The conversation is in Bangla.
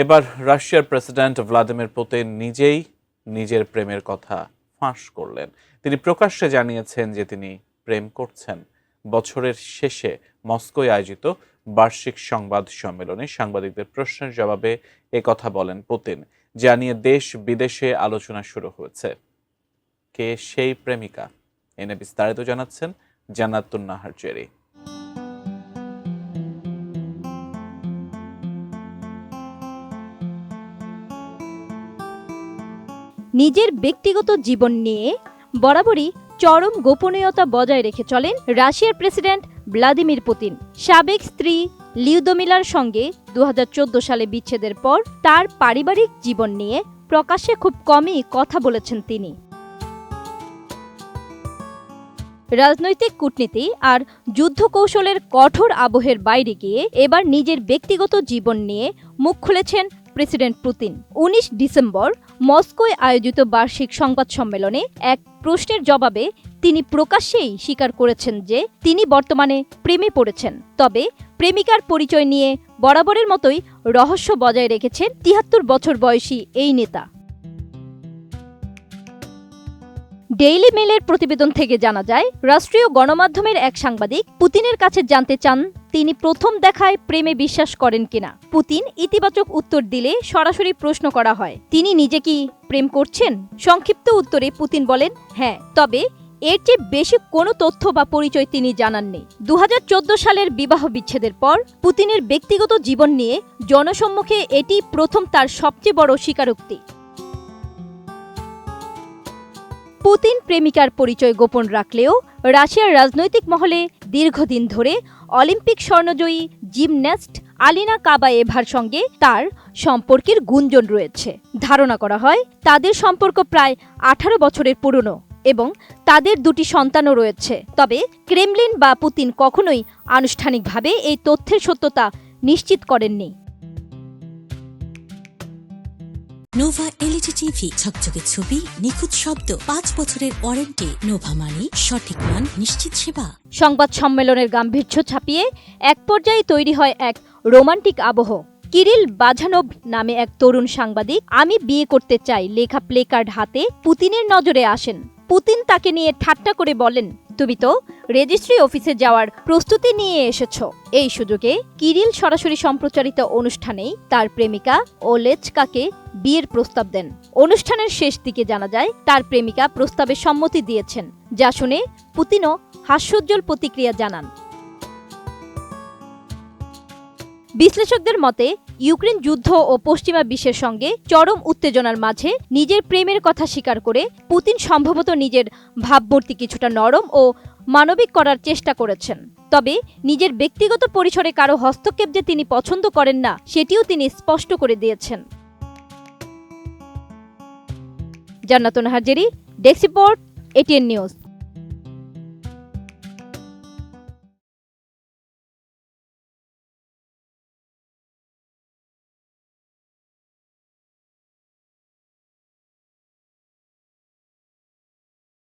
এবার রাশিয়ার প্রেসিডেন্ট ভ্লাদিমির পুতিন নিজেই নিজের প্রেমের কথা ফাঁস করলেন। তিনি প্রকাশ্যে জানিয়েছেন যে তিনি প্রেম করছেন। বছরের শেষে মস্কোয় আয়োজিত বার্ষিক সংবাদ সম্মেলনে সাংবাদিকদের প্রশ্নের জবাবে একথা বলেন পুতিন, যা নিয়ে দেশ বিদেশে আলোচনা শুরু হয়েছে। কে সেই প্রেমিকা? এনে বিস্তারিত জানাচ্ছেন জান্নাতুন নাহার জেরি। নিজের ব্যক্তিগত জীবন নিয়ে বরাবরই চরম গোপনীয়তা বজায় রেখে চলেন রাশিয়ার প্রেসিডেন্ট ভ্লাদিমির পুতিন। সাবেক স্ত্রী লিউদমিলার সঙ্গে 2014 সালে বিচ্ছেদের পর তার পারিবারিক জীবন নিয়ে প্রকাশ্যে খুব কমই কথা বলেছেন তিনি। রাজনৈতিক কূটনীতি আর যুদ্ধ কৌশলের কঠোর আবহের বাইরে গিয়ে এবার নিজের ব্যক্তিগত জীবন নিয়ে মুখ খুলেছেন প্রেসিডেন্ট পুতিন। 19 ডিসেম্বর মস্কোয় আয়োজিত বার্ষিক সংবাদ সম্মেলনে এক প্রশ্নের জবাবে তিনি প্রকাশ্যেই স্বীকার করেছেন যে তিনি বর্তমানে প্রেমে পড়েছেন। তবে প্রেমিকার পরিচয় নিয়ে বরাবরের মতোই রহস্য বজায় রেখেছেন 73 বছর বয়সী এই নেতা। ডেইলি মেলের প্রতিবেদন থেকে জানা যায়, রাষ্ট্রীয় গণমাধ্যমের এক সাংবাদিক পুতিনের কাছে জানতে চান তিনি প্রথম দেখায় প্রেমে বিশ্বাস করেন কিনা। পুতিন ইতিবাচক উত্তর দিলে সরাসরি প্রশ্ন করা হয়, তিনি নিজে কি প্রেম করছেন? সংক্ষিপ্ত উত্তরে পুতিন বলেন হ্যাঁ, তবে এর চেয়ে বেশি কোনো তথ্য বা পরিচয় তিনি জানাননি। 2014 সালের বিবাহ বিচ্ছেদের পর পুতিনের ব্যক্তিগত জীবন নিয়ে জনসম্মুখে এটি প্রথম তার সবচেয়ে বড় স্বীকারোক্তি। পুতিন প্রেমিকার পরিচয় গোপন রাখলেও রাশিয়ার রাজনৈতিক মহলে দীর্ঘদিন ধরে অলিম্পিক স্বর্ণজয়ী জিমন্যাস্ট আলিনা কাবায়েভার সঙ্গে তার সম্পর্কের গুঞ্জন রয়েছে। ধারণা করা হয় তাদের সম্পর্ক প্রায় 18 বছরের পুরনো এবং তাদের দুটি সন্তানও রয়েছে। তবে ক্রেমলিন বা পুতিন কখনোই আনুষ্ঠানিকভাবে এই তথ্যের সত্যতা নিশ্চিত করেননি। নোভা এলইডি টিভি, ঝকঝকে ছবি, নিখুঁত শব্দ, 5 বছরের ওয়ারেন্টি। নোভা মানে সঠিক মান, নিশ্চিত সেবা। সংবাদ সম্মেলনের গাম্ভীর্য ছাপিয়ে এক পর্যায়ে তৈরি হয় এক রোমান্টিক আবহ। কিরিল বাঝানোভ নামে এক তরুণ সাংবাদিক আমি বিয়ে করতে চাই লেখা প্লেকার্ড হাতে পুতিনের নজরে আসেন। পুতিন তাকে নিয়ে ঠাট্টা করে বলেন, তুমি তো রেজিস্ট্রি অফিসে যাওয়ার প্রস্তুতি নিয়ে এসেছ। এই সুযোগে কিরিল সরাসরি সম্প্রচারিত অনুষ্ঠানেই তার প্রেমিকা ওলেচকাকে বিয়ের প্রস্তাব দেন। অনুষ্ঠানের শেষ দিকে জানা যায় তার প্রেমিকা প্রস্তাবে সম্মতি দিয়েছেন, যা শুনে পুতিনও হাস্যোজ্জ্বল প্রতিক্রিয়া জানান। বিশ্লেষকদের মতে ইউক্রেন যুদ্ধ ও পশ্চিমা বিশ্বের সঙ্গে চরম উত্তেজনার মাঝে নিজের প্রেমের কথা স্বীকার করে পুতিন সম্ভবত নিজের ভাবমূর্তি কিছুটা নরম ও মানবিক করার চেষ্টা করেছেন। তবে নিজের ব্যক্তিগত পরিসরে কারো হস্তক্ষেপ যে তিনি পছন্দ করেন না, সেটিও তিনি স্পষ্ট করে দিয়েছেন। জান্নাতুন Nahar Jerry, desk report, ATN news.